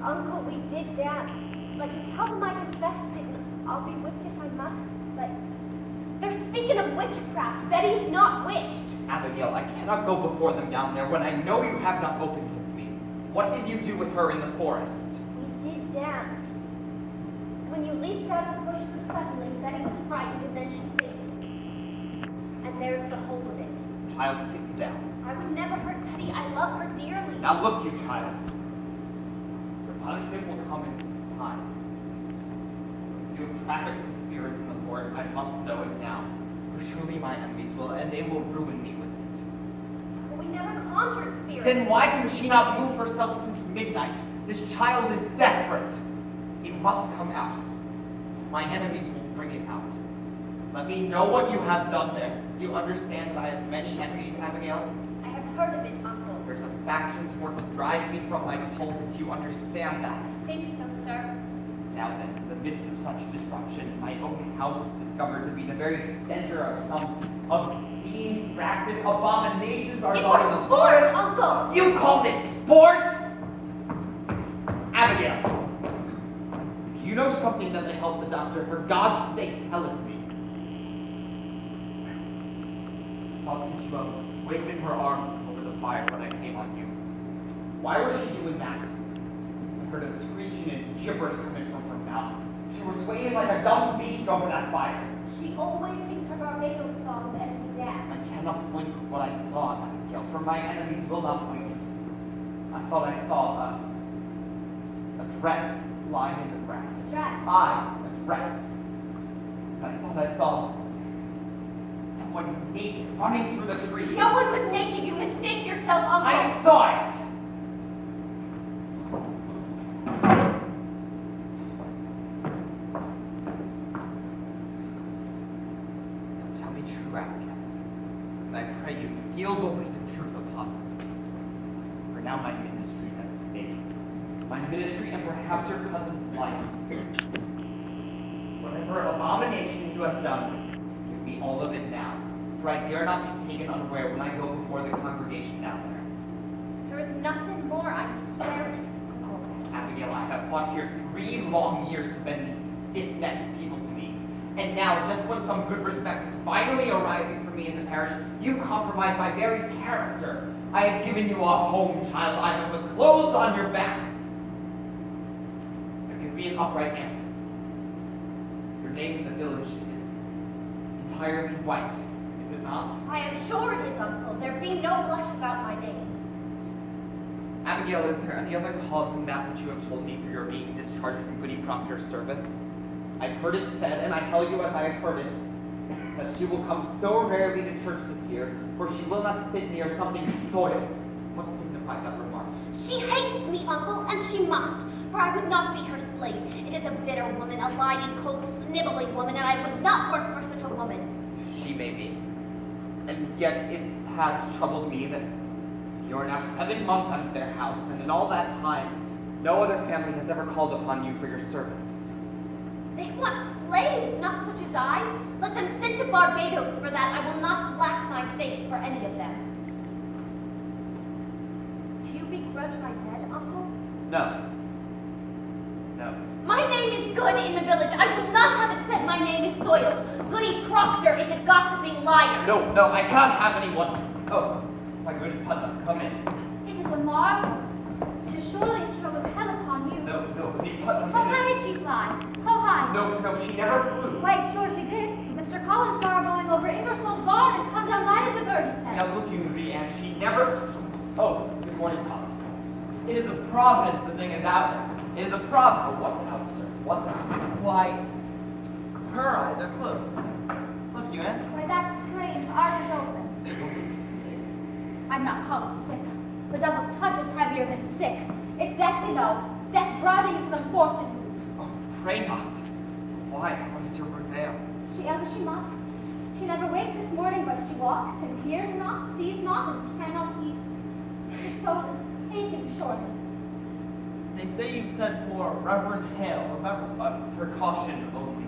Uncle, we did dance. Tell them I confessed it, and I'll be whipped if I must, but they're speaking of witchcraft. Betty is not witched. Abigail, I cannot go before them down there when I know you have not opened with me. What did you do with her in the forest? We did dance. When you leaped out of the bush so suddenly, Betty was frightened, and then she fainted. And there's the whole of it. Child, sit down. I would never hurt Betty. I love her dearly. Now look, you child. Your punishment will come in its time. If you have trafficked with spirits in the forest, I must know it now. For surely my enemies will, and they will ruin me with it. But we never conjured spirits. Then why can she not move herself since midnight? This child is desperate. It must come out. My enemies will bring it out. Let me know what you have done there. Do you understand that I have many enemies, Abigail? I have heard of it, Uncle. There's a faction sworn to drive me from my pulpit. Do you understand that? I think so, sir. Now then, in the midst of such disruption, my own house is discovered to be the very center of some obscene practice. Abominations are it going was on. sport, Uncle! You call this sport? Abigail, if you know something that may help the doctor, for God's sake, tell it to me. I thought since you have waved her arms over the fire when I came on you. Why was she doing that? I heard a screeching and gibberish coming from her mouth. She was swaying like a dumb beast over that fire. She always sings her Barbados songs and we dance. I cannot blink what I saw, Abigail, for my enemies will not blink it. I thought I saw a dress lying in the grass. A dress? Aye, a dress. And I thought I saw someone naked running through the trees. No one was naked. You mistake yourself, Uncle. I saw it! Now tell me true, Abigail. And I pray you feel the weight of truth upon me. For now my ministry is at stake. My ministry and perhaps your cousin's life. Whatever abomination you have done, give me all of it now. For I dare not be taken unaware when I go before the congregation down there. There is nothing more, I swear it. Abigail, I have fought here 3 long years to bend these stiff-necked people to me. And now, just when some good respect is finally arising for me in the parish, you compromise my very character. I have given you a home, child. I have put clothes on your back. an upright answer. Your name in the village is entirely white, is it not? I am sure it is, Uncle. There be no blush about my name. Abigail, is there any other cause than that which you have told me for your being discharged from Goody Proctor's service? I've heard it said, and I tell you as I have heard it, that she will come so rarely to church this year, for she will not sit near something soiled. What signified that remark? She hates me, Uncle, and she must, for I would not be her slave. It is a bitter woman, a lying, cold, sniveling woman, and I would not work for such a woman. She may be. And yet it has troubled me that you are now 7 months out of their house, and in all that time, no other family has ever called upon you for your service. They want slaves, not such as I. Let them send to Barbados for that. I will not black my face for any of them. Do you begrudge my bed, Uncle? No. No. My name is good in the village. I will not have it said my name is soiled. Goody Proctor is a gossiping liar. No, I cannot have anyone. Oh, my good Putnam, come in. It is a marvel. It is surely a stroke of hell upon you. No, Miss Putnam. How high did she fly? How high? No, she never flew. Wait, sure she did. Mr. Collins saw her going over Ingersoll's barn and come down light as a bird, he says. Now look, you Marie Ann, she never... Oh, good morning, Thomas. It is a providence the thing is out there. It is a providence. Oh, what's out, sir? What's out? Why, her eyes are closed. Look, you, Ann. Why, that's strange. Ours is open. I'm not called sick. The devil's touch is heavier than sick. It's death, you know. It's death driving into them forked and Oh, pray not. Why? What is your prevail? she as she must. She never waked this morning, but she walks and hears not, sees not, and cannot eat. Her soul is taken shortly. They say you've sent for Reverend Hale, remember? Precaution only.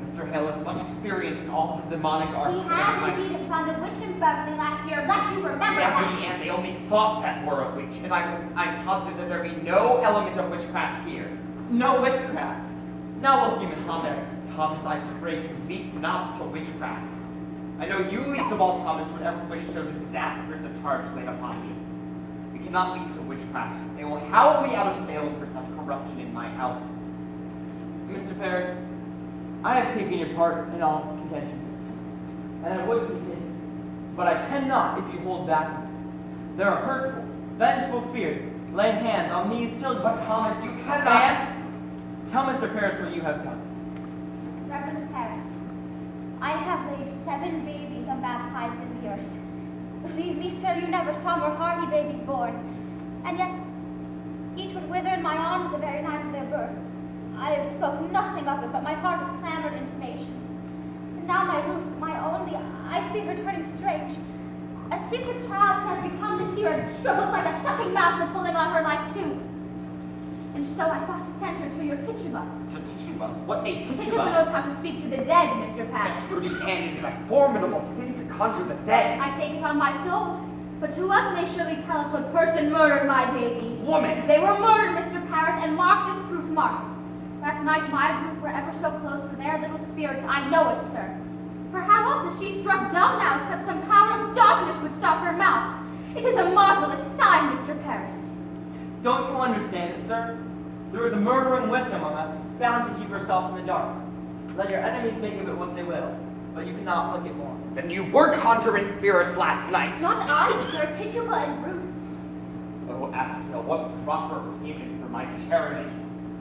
Mr. Hale has much experience in all the demonic arts. He has indeed found a witch in Beverly last year. Let you remember that. And they only thought that were a witch, and I'm positive that there be no element of witchcraft here. No witchcraft. Now look, you, Miss Thomas, I pray you leap not to witchcraft. I know you least of all, Thomas, would ever wish so disastrous a charge laid upon you. We cannot leap to witchcraft. They will howl me out of Salem for such corruption in my house. Mr. Paris, I have taken your part in all contention, and I would continue, but I cannot if you hold back on this. There are hurtful, vengeful spirits laying hands on these children. But Thomas, you cannot... Anne, tell Mr. Paris what you have done. Reverend Paris, I have laid 7 babies unbaptized in the earth. Believe me, sir, you never saw more hearty babies born. And yet, each would wither in my arms the very night of their birth. I have spoken nothing of it, but my heart has clamored intimations. And now my Ruth, my only, I see her turning strange. A secret child she has become this year and shrivels like a sucking mouth for pulling on her life too. And so I thought to send her to your Tituba. To Tituba? What made Tituba Tituba? knows how to speak to the dead, Mr. Paris. Fruity Anne, it is a formidable sin to conjure the dead. I take it on my soul. But who else may surely tell us what person murdered my babies? Woman! They were murdered, Mr. Paris, and mark this proof, mark it. Last night my Ruth were ever so close to their little spirits, I know it, sir. For how else is she struck dumb now, except some power of darkness would stop her mouth? It is a marvelous sign, Mr. Paris. Don't you understand it, sir? There is a murdering witch among us, bound to keep herself in the dark. Let your enemies make of it what they will, but you cannot look it more. Then you were conjuring spirits last night. Not I, sir, Tituba and Ruth. Oh, Abigail, what proper payment for my charity.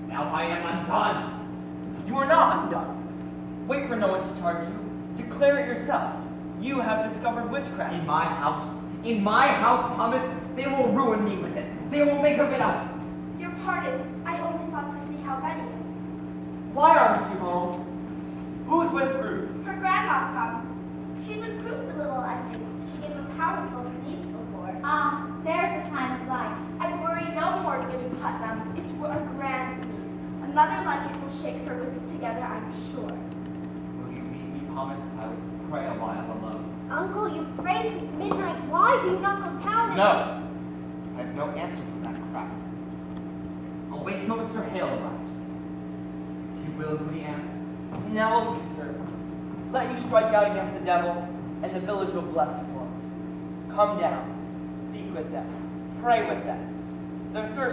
Now I am undone. You are not undone. Wait for no one to charge you. Declare it yourself. You have discovered witchcraft. In my house, Thomas, they will ruin me with it. They will make of it up. Your pardons, I only thought to see how Betty is. Why aren't you home? Who's with Ruth? Her grandma come. She's improved a little, I think. She gave a powerful sneeze before. Ah, there's a sign of life. I worry no more, Goody Putnam. It's a grand sneeze. Another like it will shake her wits together, I'm sure. Will you leave me, Thomas? I will pray a while alone. Uncle, you've prayed since midnight. Why do you not go down and... No. I have no answer for that crap. I'll wait till Mr. Hale arrives. If you will, Goody Anne. Now look you, sir. Let you strike out against the devil, and the village will bless you for it. Come down, speak with them, pray with them. Their thirst